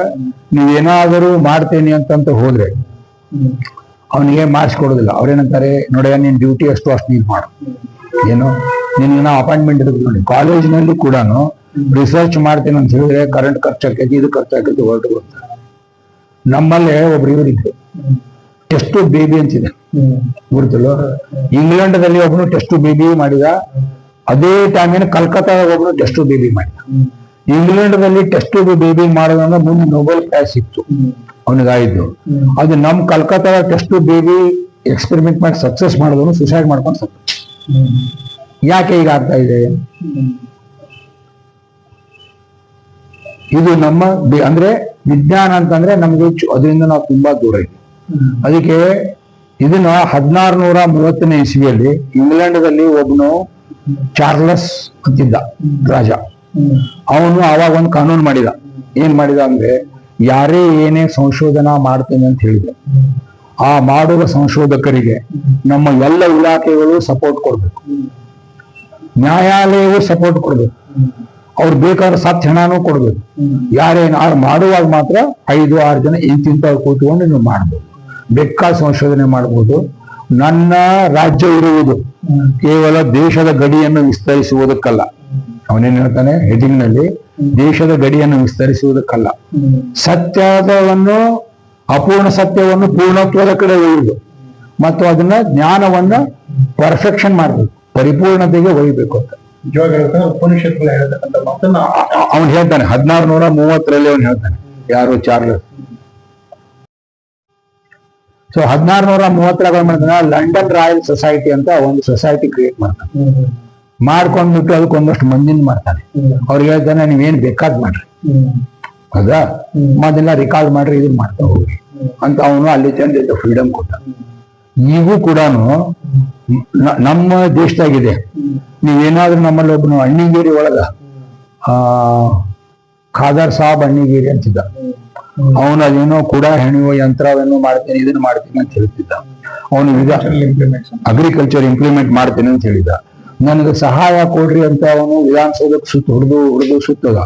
ನೀವೇನಾದರೂ ಮಾಡ್ತೇನೆ ಅಂತಂತ ಹೋದ್ರೆ ಅವನಿಗೆ ಮಾಡಿಸ್ಕೊಡೋದಿಲ್ಲ. ಅವ್ರೇನಂತಾರೆ, ನೋಡ ನಿನ್ ಡ್ಯೂಟಿ ಅಷ್ಟು ನೀನ್ ಮಾಡು, ಏನು ನಿನ್ಗೆ ನಾವು ಅಪಾಯಿಂಟ್ಮೆಂಟ್ ಇರುತ್ತೆ. ನೋಡಿ, ಕಾಲೇಜಿನಲ್ಲಿ ಕೂಡ ರಿಸರ್ಚ್ ಮಾಡ್ತೇನೆ ಅಂತ ಹೇಳಿದ್ರೆ ಕರೆಂಟ್ ಖರ್ಚಾಕೈತಿ, ಇದು ಖರ್ಚಾಕೈತಿ, ಹೊರಟು ಬರ್ತಾರೆ. ನಮ್ಮಲ್ಲೇ ಒಬ್ರು ಇವರಿದ್ರು, ಟೆಸ್ಟ್ ಬೇಬಿ ಅಂತಿದೆ, ಗುರುತಿಲ್ಲ? ಇಂಗ್ಲೆಂಡ್ದಲ್ಲಿ ಒಬ್ನು ಟೆಸ್ಟ್ ಬೇಬಿ ಮಾಡಿದ. ಅದೇ ಟೈಮಿನ ಕಲ್ಕತ್ತಾದಾಗ ಒಬ್ನು ಟೆಸ್ಟ್ ಬೇಬಿ ಮಾಡಿದ. ಇಂಗ್ಲೆಂಡ್ದಲ್ಲಿ ಟೆಸ್ಟ್ ಬೇಬಿ ಮಾಡೋದ್ರಿಂದ ಮುಂದೆ ನೊಬೆಲ್ ಪ್ರೈಸ್ ಸಿಕ್ತು ಅವನಿಗಾಯ್ತು. ಅದು ನಮ್ ಕಲ್ಕತ್ತಾದ ಟೆಸ್ಟ್ ಬೇಬಿ ಎಕ್ಸ್ಪೆರಿಮೆಂಟ್ ಮಾಡಿ ಸಕ್ಸಸ್ ಮಾಡಿದವನು ಸುಸೈಡ್ ಮಾಡ್ಕೊಂಡು ಸತ್ತು. ಯಾಕೆ ಈಗ ಆಗ್ತಾ ಇದೆ? ಇದು ನಮ್ಮ ಅಂದ್ರೆ ವಿಜ್ಞಾನ ಅಂತಂದ್ರೆ ನಮ್ಗೆ ಅದರಿಂದ ನಾವು ತುಂಬಾ ದೂರ ಇದ್ದೀವಿ. ಅದಕ್ಕೆ ಇದನ್ನ 1630ನೇ ಇಸ್ವಿಯಲ್ಲಿ ಇಂಗ್ಲೆಂಡ್ದಲ್ಲಿ ಒಬ್ಬನು ಚಾರ್ಲಸ್ ಅಂತಿದ್ದ ರಾಜ, ಅವನು ಆವಾಗ ಒಂದು ಕಾನೂನು ಮಾಡಿದ. ಏನ್ ಮಾಡಿದ ಅಂದ್ರೆ, ಯಾರೇ ಏನೇ ಸಂಶೋಧನಾ ಮಾಡ್ತೇನೆ ಅಂತ ಹೇಳಿದೆ, ಆ ಮಾಡುವ ಸಂಶೋಧಕರಿಗೆ ನಮ್ಮ ಎಲ್ಲ ಇಲಾಖೆಗಳು ಸಪೋರ್ಟ್ ಕೊಡ್ಬೇಕು, ನ್ಯಾಯಾಲಯವು ಸಪೋರ್ಟ್ ಕೊಡ್ಬೇಕು, ಅವ್ರು ಬೇಕಾದ್ರೆ ಸತ್ ಹಣನೂ ಕೊಡ್ಬೇಕು. ಯಾರೇನಾರು ಮಾಡುವಾಗ ಮಾತ್ರ 5-6 ಜನ ಇಂತಿಂತವ್ರು ಕೂತ್ಕೊಂಡು ನೀವು ಮಾಡ್ಬೋದು, ಬೇಕಾದ ಸಂಶೋಧನೆ ಮಾಡ್ಬೋದು. ನನ್ನ ರಾಜ್ಯ ಇರುವುದು ಕೇವಲ ದೇಶದ ಗಡಿಯನ್ನು ವಿಸ್ತರಿಸುವುದಕ್ಕಲ್ಲ. ಅವನೇನ್ ಹೇಳ್ತಾನೆ ಹೆಡಿಂಗ್ ನಲ್ಲಿ, ದೇಶದ ಗಡಿಯನ್ನು ವಿಸ್ತರಿಸುವುದಕ್ಕಲ್ಲ, ಸತ್ಯವನ್ನು ಅಪೂರ್ಣ ಸತ್ಯವನ್ನು ಪೂರ್ಣತ್ವದ ಕಡೆ ಒಯ್ಯುವುದು ಮತ್ತು ಅದನ್ನ ಜ್ಞಾನವನ್ನ ಪರ್ಫೆಕ್ಷನ್ ಮಾಡಬೇಕು, ಪರಿಪೂರ್ಣತೆಗೆ ಒಯ್ಯಬೇಕು ಅಂತ ಉಪನಿಷತ್ಗಳು ಹೇಳ್ತಕ್ಕಂಥ ಮಾತನ್ನ ಅವನು ಹೇಳ್ತಾನೆ. 1630ರಲ್ಲಿ ಅವನು ಹೇಳ್ತಾನೆ, ಯಾರು ಚಾರ್ಲಸ್. ಸೊ 1630 ಮಾಡ್ತಾನೆ, ಲಂಡನ್ ರಾಯಲ್ ಸೊಸೈಟಿ ಅಂತ ಒಂದು ಸೊಸೈಟಿ ಕ್ರಿಯೇಟ್ ಮಾಡ್ತಾನೆ. ಮಾಡ್ಕೊಂಡ್ಬಿಟ್ಟು ಅದಕ್ಕೊಂದಷ್ಟು ಮಂದಿನ ಮಾಡ್ತಾನೆ. ಅವ್ರಿಗೆ ಹೇಳ್ತಾನೆ, ನೀವೇನ್ ಬೇಕಾದ್ ಮಾಡ್ರಿ, ಹೌದಾ, ಅದೆಲ್ಲ ರಿಕಾರ್ಡ್ ಮಾಡ್ರಿ, ಇದನ್ನ ಮಾಡ್ತಾ ಹೋಗ್ರಿ ಅಂತ ಅವನು ಅಲ್ಲಿ ಚಂದ ಫ್ರೀಡಮ್ ಕೊಟ್ಟ. ಈಗೂ ಕೂಡ ನಮ್ಮ ದೇಶದಾಗಿದೆ. ನೀವೇನಾದ್ರೂ ನಮ್ಮಲ್ಲಿ ಒಬ್ಬನು ಅಣ್ಣಿಗೇರಿ ಒಳಗ ಖಾದರ್ ಸಾಬ್ ಅಣ್ಣಿಗೇರಿ ಅಂತಿದ್ದ, ಅವನು ಅದೇನೋ ಕೂಡ ಹೆಣುವ ಯಂತ್ರವೇನೋ ಮಾಡ್ತೇನೆ, ಇದನ್ನ ಮಾಡ್ತೀನಿ ಅಂತ ಹೇಳ್ತಿದ್ದ. ಅವನು ಅಗ್ರಿಕಲ್ಚರ್ ಇಂಪ್ಲಿಮೆಂಟ್ ಮಾಡ್ತೇನೆ ಅಂತ ಹೇಳಿದ. ನನಗೆ ಸಹಾಯ ಕೊಡ್ರಿ ಅಂತ ಅವನು ವಿಧಾನಸೌಧಕ್ಕೆ ಹೊಡೆದು ಸುತ್ತದ.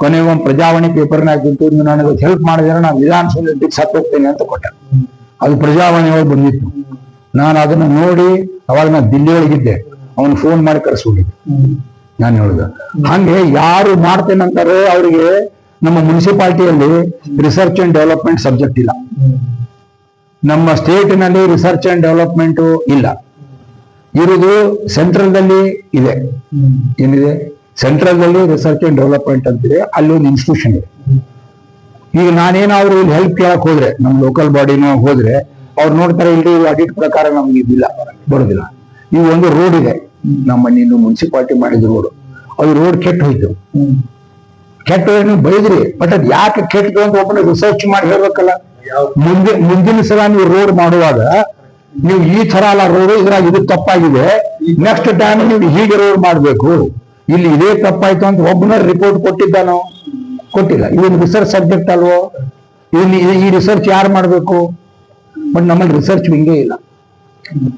ಕೊನೆಗೆ ಒಂದು ಪ್ರಜಾವಾಣಿ ಪೇಪರ್ನ ಹಾಕಿತ್ತು, ನೀವು ನನಗೆ ಹೆಲ್ಪ್ ಮಾಡಿದ್ರೆ ನಾನು ವಿಧಾನಸೌಧಕ್ಕೆ ಸತ್ತು ಹೋಗ್ತೇನೆ ಅಂತ ಕೊಟ್ಟ. ಅದು ಪ್ರಜಾವಾಣಿ ಒಳಗೆ ಬಂದಿತ್ತು. ನಾನು ಅದನ್ನ ನೋಡಿ ಅವಾಗ ನಾನು ದಿಲ್ಲಿ ಒಳಗಿದ್ದೆ, ಅವನು ಫೋನ್ ಮಾಡಿ ಕರೆಸ್ಬಿಟ್ಟಿದ್ದೆ. ನಾನು ಹೇಳುದ ಹಂಗೆ ಯಾರು ಮಾಡ್ತೇನಂತಾರೆ ಅವರಿಗೆ ನಮ್ಮ ಮುನ್ಸಿಪಾಲಿಟಿಯಲ್ಲಿ ರಿಸರ್ಚ್ ಅಂಡ್ ಡೆವಲಪ್ಮೆಂಟ್ ಸಬ್ಜೆಕ್ಟ್ ಇಲ್ಲ. ನಮ್ಮ ಸ್ಟೇಟ್ನಲ್ಲಿ ರಿಸರ್ಚ್ ಅಂಡ್ ಡೆವಲಪ್ಮೆಂಟ್ ಇಲ್ಲ. ಇರುವುದು ಸೆಂಟ್ರಲ್ದಲ್ಲಿ ಇದೆ. ಏನಿದೆ? ಸೆಂಟ್ರಲ್ದಲ್ಲಿ ರಿಸರ್ಚ್ ಅಂಡ್ ಡೆವಲಪ್ಮೆಂಟ್ ಅಂತಿದೆ, ಅಲ್ಲಿ ಒಂದು ಇನ್ಸ್ಟಿಟ್ಯೂಷನ್ ಇದೆ. ಈಗ ನಾನೇನಾದ್ರು ಇಲ್ಲಿ ಹೆಲ್ಪ್ ಕೇಳಕ್ ಹೋದ್ರೆ ನಮ್ ಲೋಕಲ್ ಬಾಡಿನೂ ಹೋದ್ರೆ ಅವ್ರು ನೋಡ್ತಾರೆ ಇಲ್ರಿ ಆಡಿಟ್ ಪ್ರಕಾರ ನಮ್ಗೆ ಇದಿಲ್ಲ ಬರೋದಿಲ್ಲ. ಈಗ ಒಂದು ರೋಡ್ ಇದೆ, ನಮ್ಮ ನೀನು ಮುನ್ಸಿಪಾಲಿಟಿ ಮಾಡಿದ ರೋಡ್, ಅದು ರೋಡ್ ಕೆಟ್ಟ ಹೋಯ್ತು. ಕೆಟ್ಟ ನೀವು ಬೈದ್ರಿ, ಬಟ್ ಅದ್ ಯಾಕೆ ಕೆಟ್ಟದು ಅಂತ ಒಬ್ಬನ ರಿಸರ್ಚ್ ಮಾಡಿ ಹೇಳ್ಬೇಕಲ್ಲ. ಮುಂದಿನ ಸಲ ನೀವು ರೋಡ್ ಮಾಡುವಾಗ ನೀವು ಈ ತರ ಅಲ್ಲ ರೋಡ್, ಇದ್ರಾಗ ಇದು ತಪ್ಪಾಗಿದೆ, ನೆಕ್ಸ್ಟ್ ಟೈಮ್ ನೀವು ಹೀಗೆ ರೋಡ್ ಮಾಡ್ಬೇಕು, ಇಲ್ಲಿ ಇದೇ ತಪ್ಪಾಯ್ತು ಅಂತ ಒಬ್ಬನ ರಿಪೋರ್ಟ್ ಕೊಟ್ಟಿದ್ದಾನೋ? ಕೊಟ್ಟಿಲ್ಲ. ಇದೊಂದು ರಿಸರ್ಚ್ ಸಬ್ಜೆಕ್ಟ್ ಅಲ್ವೋ? ಈ ರಿಸರ್ಚ್ ಯಾರು ಮಾಡ್ಬೇಕು? ಬಟ್ ನಮ್ಮಲ್ಲಿ ರಿಸರ್ಚ್ ಹಿಂಗೆ ಇಲ್ಲ.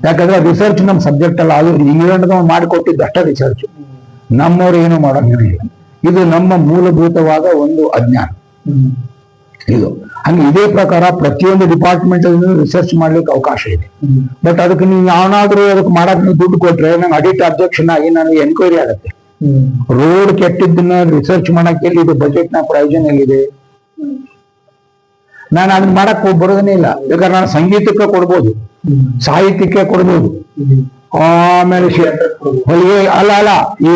ಯಾಕಂದ್ರೆ ರಿಸರ್ಚ್ ನಮ್ ಸಬ್ಜೆಕ್ಟ್ ಅಲ್ಲ, ಅದು ಇಂಗ್ಲೆಂಡ್ ಮಾಡಿಕೊಟ್ಟಿದ್ದು ಅಷ್ಟೇ ರಿಸರ್ಚ್. ನಮ್ಮವ್ರು ಏನು ಮಾಡೋಂಗಿಲ್ಲ. ಇದು ನಮ್ಮ ಮೂಲಭೂತವಾದ ಒಂದು ಅಜ್ಞಾನ ಇದು. ಹಂಗೆ ಇದೇ ಪ್ರಕಾರ ಪ್ರತಿಯೊಂದು ಡಿಪಾರ್ಟ್ಮೆಂಟ್ ರಿಸರ್ಚ್ ಮಾಡ್ಲಿಕ್ಕೆ ಅವಕಾಶ ಇದೆ. ಬಟ್ ಅದಕ್ಕೆ ನೀವು ಯಾವನಾದ್ರೂ ಅದಕ್ಕೆ ಮಾಡಕ್ ನೀವು ದುಡ್ಡು ಕೊಟ್ರೆ ನಂಗೆ ಅಡಿಟ್ ಅಬ್ಜೆಕ್ಷನ್ ಆಗಿ ನನಗೆ ಎನ್ಕ್ವೈರಿ ಆಗುತ್ತೆ. ರೋಡ್ ಕೆಟ್ಟಿದ್ದನ್ನ ರಿಸರ್ಚ್ ಮಾಡಕ್ಕೆ ಎಲ್ಲಿದೆ? ಬಜೆಟ್ ನ ಪ್ರಯೋಜನ ಎಲ್ಲಿದೆ? ನಾನು ಅದನ್ನ ಮಾಡಕ್ ಬರೋದನ್ನೇ ಇಲ್ಲ. ಯಾಕಂದ್ರೆ ನಾನು ಸಂಗೀತಕ್ಕೆ ಕೊಡ್ಬೋದು, ಸಾಹಿತ್ಯಕ್ಕೆ ಕೊಡ್ಬೋದು, ಆಮೇಲೆ ಹೊಲಿಗೆ ಅಲ್ಲ ಈ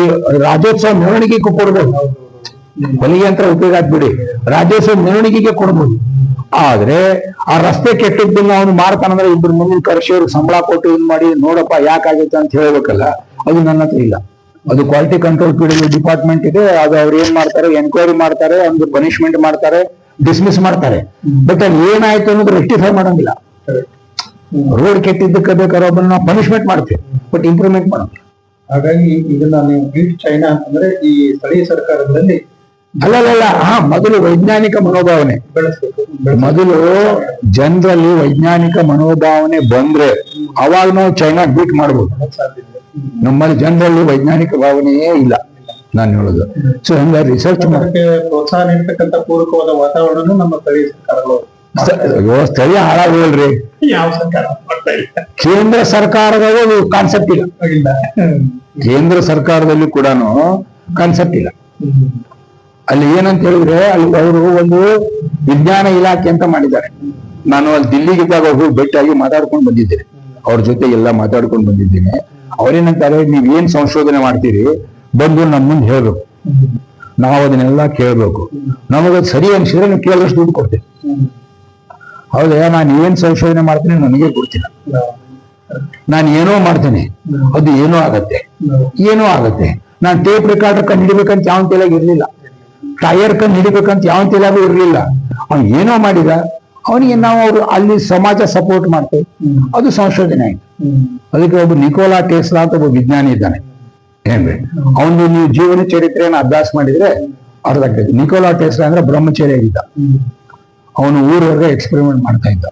ರಾಜ್ಯೋತ್ಸವ ಮೆರವಣಿಗೆಗೂ ಕೊಡ್ಬೋದು. ಹೊಲಿಗೆ ಅಂತ ಉಪಯೋಗ ಆಗ್ಬಿಡಿ, ರಾಜ್ಯೋತ್ಸವ ಮೆರವಣಿಗೆಗೆ ಕೊಡ್ಬೋದು. ಆದ್ರೆ ಆ ರಸ್ತೆ ಕೆಟ್ಟದ್ದನ್ನ ಅವನು ಮಾಡ್ತಾನಂದ್ರೆ ಇಬ್ಬರು ಮುಂದಿನ ಕರ್ಷಿಯವ್ರಿಗೆ ಸಂಬಳ ಕೊಟ್ಟು ಇದ್ ಮಾಡಿ ನೋಡಪ್ಪ ಯಾಕಾಗೈತೆ ಅಂತ ಹೇಳ್ಬೇಕಲ್ಲ, ಅದು ನನ್ನ ಹತ್ರ ಇಲ್ಲ. ಅದು ಕ್ವಾಲಿಟಿ ಕಂಟ್ರೋಲ್ ಡಿಪಾರ್ಟ್ಮೆಂಟ್ ಇದೆ. ಅದು ಅವ್ರು ಏನ್ ಮಾಡ್ತಾರೆ, ಎನ್ಕ್ವೈರಿ ಮಾಡ್ತಾರೆ, ಒಂದು ಪನಿಷ್ಮೆಂಟ್ ಮಾಡ್ತಾರೆ, ಡಿಸ್ಮಿಸ್ ಮಾಡ್ತಾರೆ. ಬಟ್ ಅಲ್ಲಿ ಏನಾಯ್ತು ಅನ್ನೋದು ರೆಕ್ಟಿಫೈ ಮಾಡಂಗಿಲ್ಲ. ರೋಡ್ ಕೆಟ್ಟಿದ್ದಕ್ಕೆ ಬೇಕಾದ್ರೆ ಒಬ್ಬನ ನಾವು ಪನಿಷ್ಮೆಂಟ್ ಮಾಡ್ತೇವೆ, ಬಟ್ ಇಂಪ್ರೂವ್ಮೆಂಟ್ ಮಾಡೋದು. ಹಾಗಾಗಿ ಇದನ್ನ ನೀವು ಬೀಟ್ ಚೈನಾ ಅಂತಂದ್ರೆ ಈ ಸ್ಥಳೀಯ ಸರ್ಕಾರದಲ್ಲಿ ಅಲ್ಲಲ್ಲ, ಮೊದಲು ವೈಜ್ಞಾನಿಕ ಮನೋಭಾವನೆ ಬೆಳೆಸ್ಬೇಕು. ಮೊದಲು ಜನರಲ್ಲಿ ವೈಜ್ಞಾನಿಕ ಮನೋಭಾವನೆ ಬಂದ್ರೆ ಅವಾಗ ನಾವು ಚೈನಾ ಬೀಟ್ ಮಾಡ್ಬೋದು. ನಮ್ಮಲ್ಲಿ ಜನರಲ್ಲಿ ವೈಜ್ಞಾನಿಕ ಭಾವನೆಯೇ ಇಲ್ಲ, ನಾನು ಹೇಳೋದು. ಸೊ ಹಂಗ ರಿಸರ್ಚ್ ಮಾಡೋಕೆ ಪ್ರೋತ್ಸಾಹ ನೀಡ್ತಕ್ಕಂಥ ಪೂರಕವಾದ ವಾತಾವರಣ ನಮ್ಮ ಸ್ಥಳೀಯ ಸರ್ಕಾರಗಳು ಸ್ಥಳೀಯ ಹಾಳಾಗೋಲ್ರಿ. ಯಾವ ಸರ್ಕಾರ ಮಾಡ್ತಾ ಇಲ್ಲ. ಕೇಂದ್ರ ಸರ್ಕಾರದಾಗ ಕಾನ್ಸೆಪ್ಟ್ ಇಲ್ಲ. ಕೇಂದ್ರ ಸರ್ಕಾರದಲ್ಲಿ ಕೂಡ ಕಾನ್ಸೆಪ್ಟ್ ಇಲ್ಲ. ಅಲ್ಲಿ ಏನಂತ ಹೇಳಿದ್ರೆ ಅಲ್ಲಿ ಅವರು ಒಂದು ವಿಜ್ಞಾನ ಇಲಾಖೆ ಅಂತ ಮಾಡಿದ್ದಾರೆ. ನಾನು ಅಲ್ಲಿ ದಿಲ್ಲಿಗಿದ್ದಾಗ ಹೋಗಿ ಭೇಟಿಯಾಗಿ ಮಾತಾಡ್ಕೊಂಡು ಬಂದಿದ್ದೇನೆ, ಅವ್ರ ಜೊತೆ ಎಲ್ಲ ಮಾತಾಡ್ಕೊಂಡು ಬಂದಿದ್ದೇನೆ. ಅವ್ರೇನಂತಾರೆ, ನೀವ್ ಏನ್ ಸಂಶೋಧನೆ ಮಾಡ್ತೀರಿ ಬಂದು ನಮ್ಮ ಮುಂದೆ ಹೇಳ್ಬೇಕು, ನಾವು ಅದನ್ನೆಲ್ಲ ಕೇಳ್ಬೇಕು, ನಮಗದು ಸರಿ ಅನ್ಸಿದ್ರೆ ನೀವು ಕೇಳಿದಷ್ಟು ದುಡ್ಡು ಕೊಡ್ತೀವಿ. ಹೌದಾ, ನಾನು ಏನ್ ಸಂಶೋಧನೆ ಮಾಡ್ತೀನಿ ನನಗೆ ಗೊತ್ತಿಲ್ಲ. ನಾನು ಏನೋ ಮಾಡ್ತೇನೆ, ಅದು ಏನೋ ಆಗತ್ತೆ. ನಾನು ಟೇಪ್ ರೆಕಾರ್ಡರ್ ಕಂಡು ಹಿಡಿಬೇಕಂತ ಯಾವ ತಲೆಯಾಗ ಇರ್ಲಿಲ್ಲ, ಟೈರ್ ಕಂಡು ಹಿಡಿಬೇಕಂತ ಯಾವ ತಲೆಯಾಗೂ ಇರ್ಲಿಲ್ಲ. ಅವ್ನು ಏನೋ ಮಾಡಿದ, ಅವನಿಗೆ ನಾವು ಅವ್ರು ಅಲ್ಲಿ ಸಮಾಜ ಸಪೋರ್ಟ್ ಮಾಡ್ತೇವೆ, ಅದು ಸಂಶೋಧನೆ ಆಯ್ತು. ಅದಕ್ಕೆ ಒಬ್ಬ ನಿಕೋಲಾ ಟೆಸ್ಲಾ ಅಂತ ಒಬ್ಬ ವಿಜ್ಞಾನಿ ಇದ್ದಾನೆ, ಏನ್ರಿ ಅವನು ನೀವು ಜೀವನ ಚರಿತ್ರೆಯನ್ನು ಅಭ್ಯಾಸ ಮಾಡಿದ್ರೆ ಅರ್ಥ ಆಗ್ತದೆ. ನಿಕೋಲಾ ಟೆಸ್ಲಾ ಅಂದ್ರೆ ಬ್ರಹ್ಮಚಾರಿ ಆಗಿದ್ದ. ಅವನು ಊರವರೆಗೆ ಎಕ್ಸ್ಪೆರಿಮೆಂಟ್ ಮಾಡ್ತಾ ಇದ್ದ.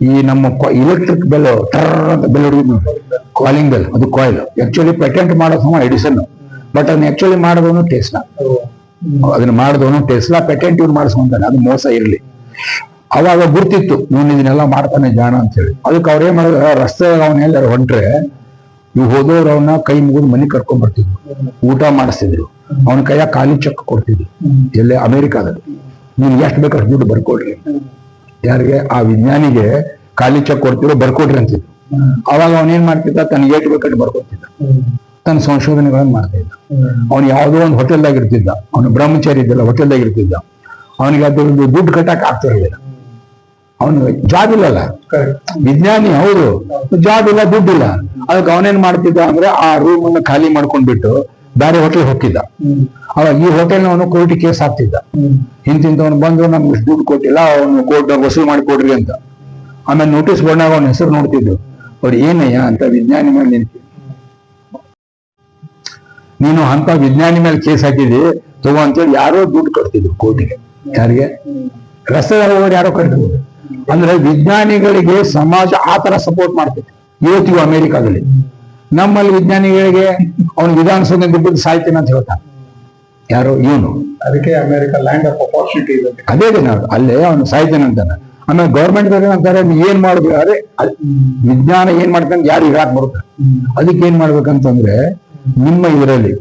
ಈ ನಮ್ಮ ಇಲೆಕ್ಟ್ರಿಕ್ ಬೆಲ್ ಟರ್ ಅಂತ ಬೆಲ್ ಹೊಡಿದ್ ಕಾಲಿಂಗ್ ಬೆಲ್, ಅದು ಕಾಯಿಲ್ ಆಕ್ಚುಲಿ ಪೇಟೆಂಟ್ ಮಾಡೋದು ಎಡಿಸನ್, ಬಟ್ ಅದನ್ನ ಆಕ್ಚುಲಿ ಮಾಡಿದವನು ಟೆಸ್ಲಾ. ಅದನ್ನ ಮಾಡಿದವನು ಟೆಸ್ಲಾ, ಪೇಟೆಂಟ್ ಇವ್ರು ಮಾಡಿಸ್ಕೊಂತಾನೆ, ಅದು ಮೋಸ ಇರ್ಲಿ. ಅವಾಗ ಗುರ್ತಿತ್ತು ಇವನು ಇದನ್ನೆಲ್ಲ ಮಾಡ್ತಾನೆ ಜಾಣ ಅಂತ ಹೇಳಿ. ಅದಕ್ಕೆ ಅವ್ರು ಏನ್ ಮಾಡಿದ್ರು, ರಸ್ತೆ ಅವನ್ನೆಲ್ಲರೂ ಹೊಂಟ್ರೆ ಇವ್ ಹೋದವ್ರು ಅವನ್ನ ಕೈ ಮುಗಿದು ಮನೆ ಕರ್ಕೊಂಡ್ ಬರ್ತಿದ್ರು, ಊಟ ಮಾಡಿಸ್ತಿದ್ರು, ಅವನ ಕೈಯಾಗ ಖಾಲಿ ಚೆಕ್ ಕೊಡ್ತಿದ್ರು. ಎಲ್ಲೇ ಅಮೆರಿಕಾದಲ್ಲಿ ನೀನ್ ಎಷ್ಟು ಬೇಕಾಷ್ಟು ದುಡ್ಡು ಬರ್ಕೊಡ್ರಿ, ಯಾರಿಗೆ ಆ ವಿಜ್ಞಾನಿಗೆ ಖಾಲಿ ಚೆಕ್ ಕೊಡ್ತಿದ್ರು, ಬರ್ಕೊಡ್ರಿ ಅಂತಿದ್ರು. ಅವಾಗ ಅವನೇನ್ ಮಾಡ್ತಿದ್ದ, ತನಗೆ ಏಟ್ ಬೇಕಾದ್ರೆ ಬರ್ಕೊತಿದ್ದ, ತನ್ನ ಸಂಶೋಧನೆಗಳನ್ನ ಮಾಡ್ತಾ ಇದ್ದ. ಅವ್ನು ಯಾವುದೋ ಒಂದು ಹೋಟೆಲ್ದಾಗ ಇರ್ತಿದ್ದ, ಅವನು ಬ್ರಹ್ಮಚಾರಿ ಇದ್ದಲ್ಲ, ಹೋಟೆಲ್ದಾಗ ಇರ್ತಿದ್ದ. ಅವನಿಗೆ ಅದೊಂದು ದುಡ್ಡು ಕಟ್ಟಕ್ ಆಗ್ತಾ ಇರಲಿಲ್ಲ. ಅವನು ಜಾಬ್ ಇಲ್ಲಲ್ಲ, ವಿಜ್ಞಾನಿ ಹೌದು, ಜಾಬ್ ಇಲ್ಲ, ದುಡ್ಡಿಲ್ಲ. ಅದಕ್ಕೆ ಅವನೇನ್ ಮಾಡ್ತಿದ್ದ ಅಂದ್ರೆ ಆ ರೂಮ್ ಅನ್ನು ಖಾಲಿ ಮಾಡ್ಕೊಂಡ್ಬಿಟ್ಟು ಬೇರೆ ಹೋಟೆಲ್ ಹೋಗ್ತಿದ್ದ. ಅವಾಗ ಈ ಹೋಟೆಲ್ ಅವನು ಕೋರ್ಟ್ ಕೇಸ್ ಹಾಕ್ತಿದ್ದ, ಇಂತಿಂತವನು ಬಂದು ನಮ್ಗೆ ಇಷ್ಟು ದುಡ್ಡು ಕೊಟ್ಟಿಲ್ಲ, ಅವನು ಕೋರ್ಟ್ ವಸೂಲು ಮಾಡಿ ಕೊಡ್ರಿ ಅಂತ. ಆಮೇಲೆ ನೋಟಿಸ್ ಬೋರ್ಡ್ನಾಗ ಅವನ ಹೆಸರು ನೋಡ್ತಿದ್ದು, ಅವ್ರು ಏನಯ್ಯ ಅಂತ ವಿಜ್ಞಾನಿ ಮೇಲೆ ನಿಂತು, ನೀನು ಅಂತ ವಿಜ್ಞಾನಿ ಮೇಲೆ ಕೇಸ್ ಹಾಕಿದಿ ತಗೋ ಅಂತೇಳಿ ಯಾರೋ ದುಡ್ಡು ಕಟ್ತಿದ್ರು ಕೋರ್ಟಿಗೆ. ಯಾರಿಗೆ? ರಸ್ತೆದಾಗ ಹೋಗಿ ಯಾರೋ ಕಟ್ತಿದ್ರು. ಅಂದ್ರೆ ವಿಜ್ಞಾನಿಗಳಿಗೆ ಸಮಾಜ ಆತರ ಸಪೋರ್ಟ್ ಮಾಡ್ತೈತಿ. ಇವತ್ತಿಗೂ ಅಮೆರಿಕಾದಲ್ಲಿ ನಮ್ಮಲ್ಲಿ ವಿಜ್ಞಾನಿಗಳಿಗೆ ಅವನು ವಿಧಾನಸೌಧ ದುಡ್ಡು ಸಾಯ್ತೇನೆ ಅಂತ ಹೇಳ್ತಾನೆ ಯಾರೋ ಇವನು. ಅದಕ್ಕೆ ಅಮೆರಿಕ ಲ್ಯಾಂಡ್ ಆಫ್ ಅಪಾರ್ಚುನಿಟಿ ಇದೆ. ಅದೇ ಅಲ್ಲೇ ಅವನು ಸಾಯ್ತೇನೆ ಅಂತಾನೆ. ಆಮೇಲೆ ಗೌರ್ಮೆಂಟ್ ಅಂತಾರೆ ಏನ್ ಮಾಡ್ಬೇಕು, ಅರೆ ವಿಜ್ಞಾನ ಏನ್ ಮಾಡ್ತಾನೆ ಯಾರು ಇರಾಕ್ ಬರುತ್ತೆ. ಅದಕ್ಕೆ ಏನ್ ಮಾಡ್ಬೇಕಂತಂದ್ರೆ, ನಿಮ್ಮ ಇದರಲ್ಲಿ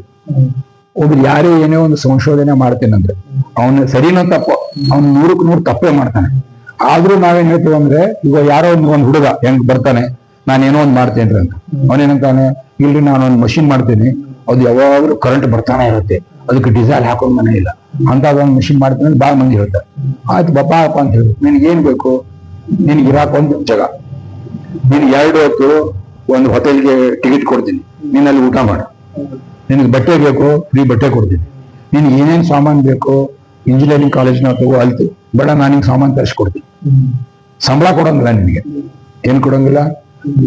ಒಬ್ರು ಯಾರೇ ಏನೇ ಒಂದು ಸಂಶೋಧನೆ ಮಾಡ್ತೇನಂದ್ರೆ ಅವನು ಸರಿನೋ ತಪ್ಪೋ, ಅವ್ನು 100ಕ್ಕೆ 100 ತಪ್ಪೇ ಮಾಡ್ತಾನೆ. ಆದ್ರೂ ನಾವೇನ್ ಹೇಳ್ತೀವಿ ಅಂದ್ರೆ, ಈಗ ಯಾರೋ ಒಂದು ಹುಡುಗ ಹೆಂಗ್ ಬರ್ತಾನೆ, ನಾನೇನೋ ಒಂದ್ ಮಾಡ್ತೇನ್ರಿ ಅಂತ. ಅವನೇನಂತಾನೆ, ಇಲ್ರಿ ನಾನೊಂದು ಮಷಿನ್ ಮಾಡ್ತೀನಿ, ಅದು ಯಾವಾಗ್ಲೂ ಕರೆಂಟ್ ಬರ್ತಾನೆ ಇರುತ್ತೆ, ಅದಕ್ಕೆ ಡೀಸೆಲ್ ಹಾಕೊಂಡ್ ಮನೆ ಇಲ್ಲ, ಅಂತದೊಂದು ಮಿಷಿನ್ ಮಾಡ್ತೀನಿ ಅಂತ ಭಾಳ ಮಂದಿ ಹೇಳ್ತಾರೆ. ಆಯ್ತು ಬಾಪಾ ಅಪ್ಪ ಅಂತ ಹೇಳಿ, ನಿನಗೆ ಏನ್ ಬೇಕು? ನಿನಗೆ ಇರಾಕ ಒಂದು ಜಾಗ, ನೀನು 2 ಹೊತ್ತು ಒಂದು ಹೋಟೆಲ್ಗೆ ಟಿಕೆಟ್ ಕೊಡ್ತೀನಿ, ನೀನ್ ಅಲ್ಲಿ ಊಟ ಮಾಡು. ನಿನಗೆ ಬಟ್ಟೆ ಬೇಕು, ಫ್ರೀ ಬಟ್ಟೆ ಕೊಡ್ತೀನಿ. ನಿನ್ಗೆ ಏನೇನು ಸಾಮಾನು ಬೇಕು ಇಂಜಿನಿಯರಿಂಗ್ ಕಾಲೇಜ್ನ ತಗೋ, ಅಲ್ತು ಬೇಡ, ನಾನು ನಿಂಗೆ ಸಾಮಾನು ತರಿಸ್ಕೊಡ್ತೀನಿ. ಸಂಬಳ ಕೊಡಂಗಿಲ್ಲ ನಿನಗೆ, ಏನ್ ಕೊಡಂಗಿಲ್ಲ.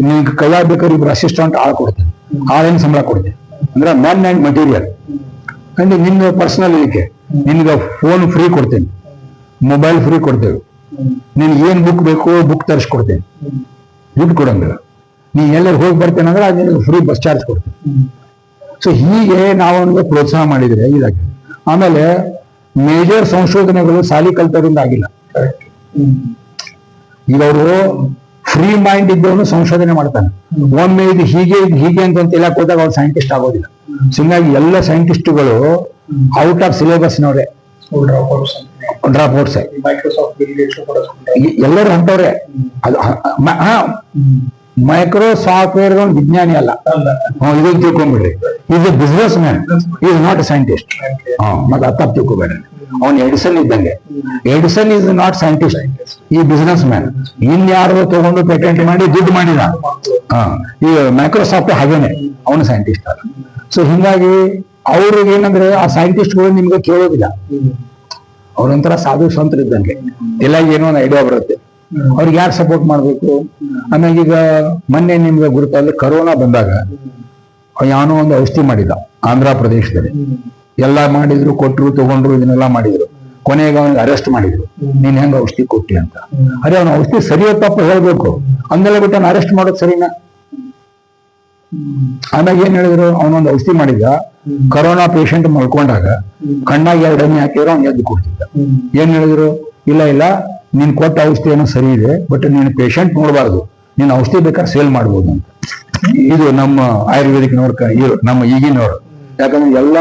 ನಿನ್ಗೆ ಕೈಯಾಗ ಬೇಕಾದ್ರೆ ಇಬ್ರು ಅಸಿಸ್ಟೆಂಟ್ ಆಳ್ ಕೊಡ್ತೀನಿ, ಆಳೇನು ಸಂಬಳ ಕೊಡ್ತೀನಿ. ಅಂದ್ರೆ ಮ್ಯಾನ್ ಆ್ಯಂಡ್ ಮಟೀರಿಯಲ್. ಅಂದ್ರೆ ನಿನ್ನ ಪರ್ಸನಲ್ ಇದಕ್ಕೆ ನಿನ್ಗೆ ಫೋನ್ ಫ್ರೀ ಕೊಡ್ತೀನಿ, ಮೊಬೈಲ್ ಫ್ರೀ ಕೊಡ್ತೇವೆ. ನಿನ್ಗೆ ಏನ್ ಬುಕ್ ಬೇಕು ಬುಕ್ ತರಿಸ್ಕೊಡ್ತೇನೆ, ದುಡ್ಡು ಕೊಡಂಗಿಲ್ಲ. ನೀ ಎಲ್ಲರೂ ಹೋಗಿ ಬರ್ತೇನೆ ಅಂದ್ರೆ ಅದು ನಿನಗೆ ಫ್ರೀ ಬಸ್ ಚಾರ್ಜ್ ಕೊಡ್ತೇನೆ. ಸೊ ಹೀಗೆ ನಾವು ಅವ್ನಿಗೆ ಪ್ರೋತ್ಸಾಹ ಮಾಡಿದ್ರೆ ಇದಾಗಿ. ಆಮೇಲೆ ಮೇಜರ್ ಸಂಶೋಧನೆಗಳು ಸಾಲಿ ಕಲ್ತರಿಂದ ಆಗಿಲ್ಲ. ಈಗ ಅವರು ಫ್ರೀ ಮೈಂಡ್ ಇದ್ದವನು ಸಂಶೋಧನೆ ಮಾಡ್ತಾನೆ. ಒಮ್ಮೆ ಇದು ಹೀಗೆ ಅಂತ ಹೇಳಕ್ ಹೋದಾಗ ಅವ್ರು ಸೈಂಟಿಸ್ಟ್ ಆಗೋದಿಲ್ಲ. ಹೀಗಾಗಿ ಎಲ್ಲ ಸೈಂಟಿಸ್ಟ್ಗಳು ಔಟ್ ಆಫ್ ಸಿಲೆಬಸ್ನವ್ರೆ, ಡ್ರಾಪ್ ಔಟ್ಸ್. ಎಲ್ಲರೂ ಹೊಂಟವ್ರೆ. ಅದು ಮೈಕ್ರೋ ಸಾಫ್ಟ್ವೇರ್ ವಿಜ್ಞಾನಿ ಅಲ್ಲ, ಇದನ್ನು ತಿಳ್ಕೊಂಡ್ಬಿಡ್ರಿ. Is a businessman, is not a scientist. ಮತ್ತೆ ತಪ್ಪು ತಿಳ್ಕೊಬೇಡ್ರಿ. ಅವನ್ ಎಡಿಸನ್ ಇದ್ದಂಗೆ. ಎಡಿಸನ್ ಈಸ್ ನಾಟ್ ಸೈಂಟಿಸ್ಟ್, ಈ ಬಿಸ್ನೆಸ್ ಮ್ಯಾನ್. ಇನ್ಯಾರು ತಗೊಂಡು ಪೇಟೆಂಟ್ ಮಾಡಿ ದುಡ್ಡು ಮಾಡಿದ. ಈ ಮೈಕ್ರೋಸಾಫ್ಟ್ ಹಾಗೇನೆ, ಅವನು ಸೈಂಟಿಸ್ಟ್ ಅಲ್ಲ. ಸೊ ಹಿಂಗಾಗಿ ಅವ್ರಿಗೆ ಏನಂದ್ರೆ ಆ ಸೈಂಟಿಸ್ಟ್ಗಳು ನಿಮ್ಗೆ ಕೇಳೋದಿಲ್ಲ. ಅವ್ರೊಂಥರ ಸಾಧು ಸಂತರು ಇದ್ದಂಗೆ, ಎಲ್ಲ ಏನೋ ಒಂದು ಐಡಿಯಾ ಬರುತ್ತೆ. ಅವ್ರಿಗೆ ಯಾರು ಸಪೋರ್ಟ್ ಮಾಡ್ಬೇಕು? ಆಮೇಲೆ ಈಗ ಮೊನ್ನೆ ನಿಮ್ಗೆ ಗುರುತಲ್ಲಿ ಕರೋನಾ ಬಂದಾಗ ಯಾವನೋ ಒಂದು ಔಷಧಿ ಮಾಡಿದ ಆಂಧ್ರ ಪ್ರದೇಶದಲ್ಲಿ. ಎಲ್ಲ ಮಾಡಿದ್ರು, ಕೊಟ್ರು, ತಗೊಂಡ್ರು, ಇದನ್ನೆಲ್ಲ ಮಾಡಿದ್ರು. ಕೊನೆಗೆ ಅವನಿಗೆ ಅರೆಸ್ಟ್ ಮಾಡಿದ್ರು. ನೀನ್ ಹೆಂಗ ಔಷಧಿ ಕೊಟ್ಟಿ ಅಂತ. ಅರೆ ಅವನ ಔಷಧಿ ಸರಿಯೋ ತಪ್ಪು ಹೇಳ್ಬೇಕು, ಹಂಗೆಲ್ಲ ಬಿಟ್ಟು ಅವ್ನು ಅರೆಸ್ಟ್ ಮಾಡೋದು ಸರಿನಾ? ಆಮೇಲೆ ಏನ್ ಹೇಳಿದ್ರು, ಅವನೊಂದು ಔಷಧಿ ಮಾಡಿದ, ಕರೋನಾ ಪೇಷಂಟ್ ಮಲ್ಕೊಂಡಾಗ ಕಣ್ಣಾಗಿ 2 ಎಣ್ಣೆ ಹಾಕಿದ್ರು, ಅವ್ನು ಎದ್ದು ಕೊಡ್ತಿದ್ದ. ಏನ್ ಹೇಳಿದ್ರು, ಇಲ್ಲ ನೀನ್ ಕೊಟ್ಟ ಔಷಧಿ ಏನೋ ಸರಿ ಇದೆ, ಬಟ್ ನೀನು ಪೇಷಂಟ್ ನೋಡಬಾರ್ದು, ನೀನ್ ಔಷಧಿ ಬೇಕಾದ್ರೆ ಸೇಲ್ ಮಾಡ್ಬೋದು ಅಂತ. ಇದು ನಮ್ಮ ಆಯುರ್ವೇದಿಕ್ ನೋಡ್ಕ ನಮ್ಮ ಈಗಿನವ್ರು. ಯಾಕಂದ್ರೆ ಎಲ್ಲ